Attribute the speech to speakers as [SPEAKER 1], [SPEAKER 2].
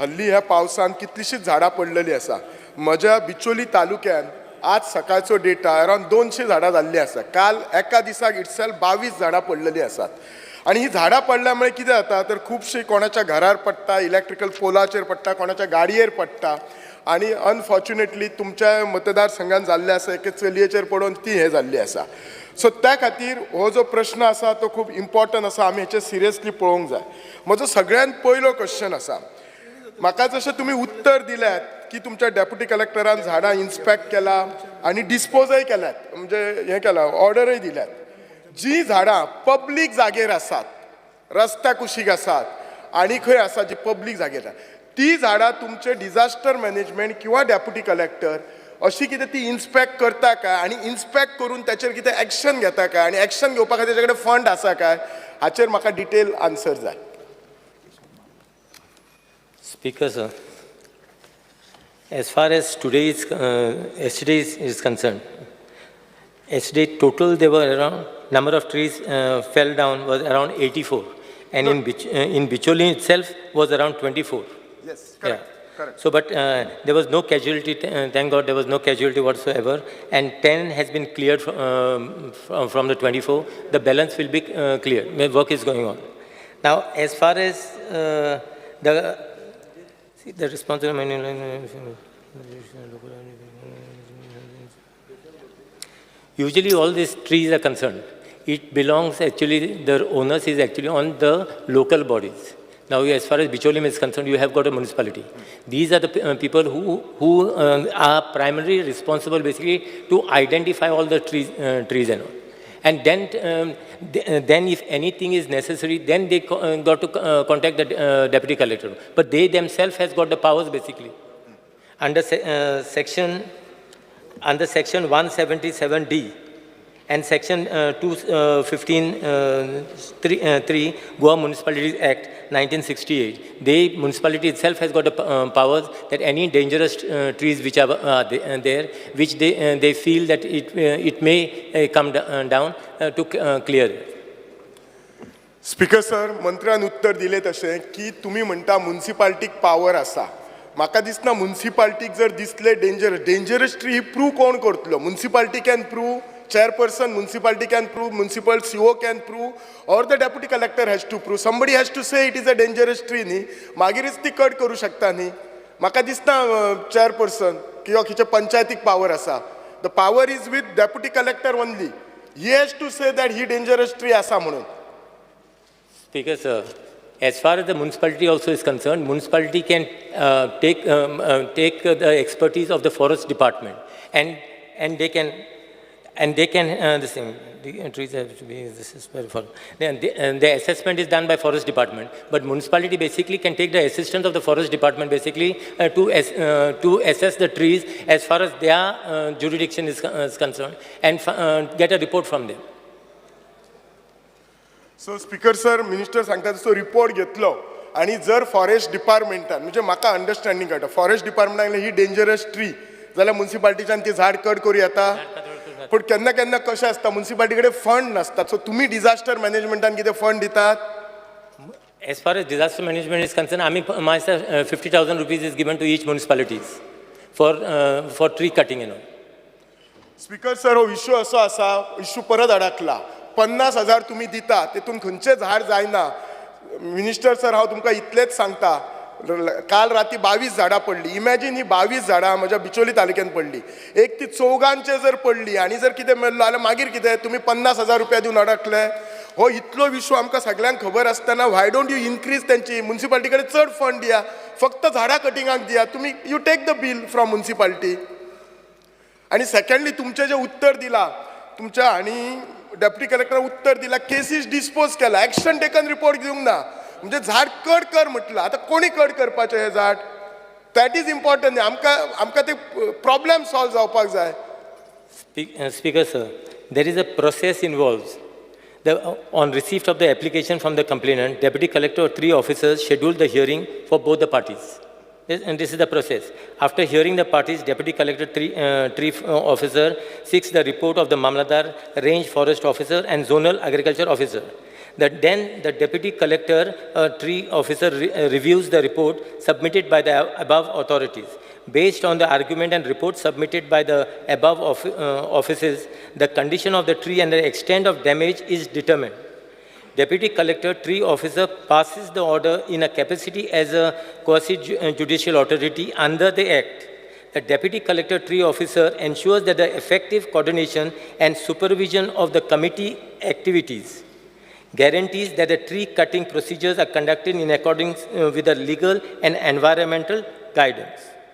[SPEAKER 1] हल्ली ह्या पावसान कितलीशीच झाडां पडलेली आसा. म्हज्या बिचोली तालुक्यात आज सकाळचो डेटा अरावंड 200 झाडां जाल्ली आसा. काल एका दिसाक इटसेल्फ 22 झाडां पडलेली आसात. आणि ही झाडां पडल्यामुळे कितें जाता तर खूबशी कोणाच्या घरार पडटा, इलेक्ट्रिकल पोलाचेर पडटा, कोणाच्या गाडयेर पडटा. आणि अनफॉर्च्युनेटली तुमच्या मतदारसंघात जाल्ले आसा एके चलयेचेर पडून ती हे जाल्ली आसा. सो त्या खातीर हो जो प्रश्न आसा तो खूब इम्पॉर्टंट आसा. आमी हेचेर सिरियसली पळोवंक जाय. म्हजो सगळ्यात पयलो क्वेश्चन आसा, म्हाका जशें तुमी उत्तर दिल्यात की तुमच्या डेप्युटी कलेक्टरान झाडां इन्स्पेक्ट केला आणि डिस्पोजय केल्यात, म्हणजे हे केला, ऑर्डरय दिल्यात. जी झाडां पब्लीक जागेर आसात, रस्त्या कुशीक आसात आणि खंय आसा जी पब्लीक जागेर ती झाडां तुमचे डिझास्टर मॅनेजमेंट किंवा डेप्युटी कलेक्टर अशी कितें ती इन्स्पेक्ट करता काय आणि इन्स्पेक्ट करून त्याचेर कितें एक्शन घेता काय आणि एक्शन घेवपा खातीर ताचे कडेन फंड आसा काय, हाचेर म्हाका डिटेल आन्सर जाय.
[SPEAKER 2] Speaker, sir. As far as yesterday is concerned, yesterday total there were around number of trees fell down was around 84, and in Bicholi itself was around 24.
[SPEAKER 1] Yes, correct.
[SPEAKER 2] Yeah.
[SPEAKER 1] Correct.
[SPEAKER 2] So, but there was no casualty. Thank God, there was no casualty whatsoever, and 10 has been cleared from the 24. The balance will be cleared. The work is going on. Now, as far as the responsible usually all these trees are concerned. It belongs actually, the owners is actually on the local bodies. Now, as far as Bicholim is concerned, you have got a municipality. These are the people who are primarily responsible basically to identify all the trees and all. And then if anything is necessary, then they got to contact the deputy collector. But they themselves has got the powers basically. Under section 177D and section 215(3) Goa Municipalities Act 1968, the municipality itself has got the powers that any dangerous trees which are there, which they feel that it may come down to clear.
[SPEAKER 1] Speaker sir, मंत्र्यान उत्तर दिले तशें की तुम्ही म्हणटा म्युनिसिपालिटीक power आसा. म्हाका दिसना म्युनिसिपालिटीक जर दिसले डेंजरस ट्री ही प्रूव कोण करतलो? Municipality can prove, chairperson municipality can prove, municipal CO can prove, or the deputy collector has to prove. Somebody has to say it is a dangerous tree न्ही, मागीरच ती cut करू शकता न्ही. म्हाका दिसता chairperson किंवा खिचे पंचायतीक पावर आसा. The power is with deputy collector only. He has to say that he dangerous tree आसा म्हणून.
[SPEAKER 2] Speaker sir, as far as the municipality also is concerned, municipality can take the expertise of the forest department, and they can the same. The trees have to be, this is very far. The assessment is done by forest department, but municipality basically can take the assistance of the forest department basically to assess the trees as far as their jurisdiction is concerned and get a report from them.
[SPEAKER 1] So speaker sir, minister सांगता तसो report घेतलो आणि जर forest डिपार्टमेंटान, म्हणजे म्हाका understanding कळटा, forest डिपार्टमेंटान ही dangerous tree जाल्यार म्युनिसिपालिटीच्यान ती झाड कट करूं येता. पण केन्ना केन्ना कशें आसता, म्युनिसिपालिटी कडेन फंड नासतात. सो तुम्ही डिझास्टर मॅनेजमेंटान कितें फंड दितात?
[SPEAKER 2] As far as disaster management is concerned, myself 50,000 rupees is given to each municipalities for tree cutting and all.
[SPEAKER 1] Speaker sir, हो इश्यू असो आसा, इश्यू परत अडकला. 50,000 तुम्ही दिता, तेतून खंयचें झाड जायना. मिनिस्टर सर, हांव तुमकां इतलेंच सांगता, काल राती 22 झाडां पडली. इमॅजिन ही 22 झाडां म्हज्या बिचोली तालुक्यात पडली. एक ती चौगांचे जर पडली आणि जर कितें मेळ्ळो जाल्यार मागीर कितें? तुम्ही 50,000 रुपया दिवन अडकले. हो इतलो विशू आमकां सगळ्यांक खबर आसतना व्हाय डोंट यू इन्क्रीज त्यांची म्युनिसिपालिटी कडेन चड फंड दिया, फक्त झाडां कटिंगाक दिया. तुम्ही you take the bill from municipality. आणि सेकंडली तुमचें जें उत्तर दिला, तुमच्या आणि डेप्युटी कलेक्टर उत्तर दिला, केसीस डिस्पोज केला, एक्शन टेकन रिपोर्ट घेवंक ना. म्हणजे झाड कट कर म्हटलं. आता कोणी कट करपाचें हे झाड? That is important. आमकां ते प्रॉब्लेम सॉल्व जावपाक जाय.
[SPEAKER 2] Speaker sir, there is a process involved. On receipt of the application from the complainant, Deputy Collector or 3 officers scheduled the hearing for both the parties. And this is the process. After hearing the parties, Deputy Collector 3 officer seeks the report of the Mamladar, Range Forest Officer and Zonal Agriculture Officer. Then the deputy collector, tree officer reviews the report submitted by the above authorities. Based on the argument and report submitted by the above offices, the condition of the tree and the extent of damage is determined. Deputy Collector, Tree Officer passes the order in a capacity as a quasi-judicial authority under the Act. The Deputy Collector, Tree Officer ensures that the effective coordination and supervision of the committee activities guarantees that the tree cutting procedures are conducted in accordance with the legal and environmental guidance.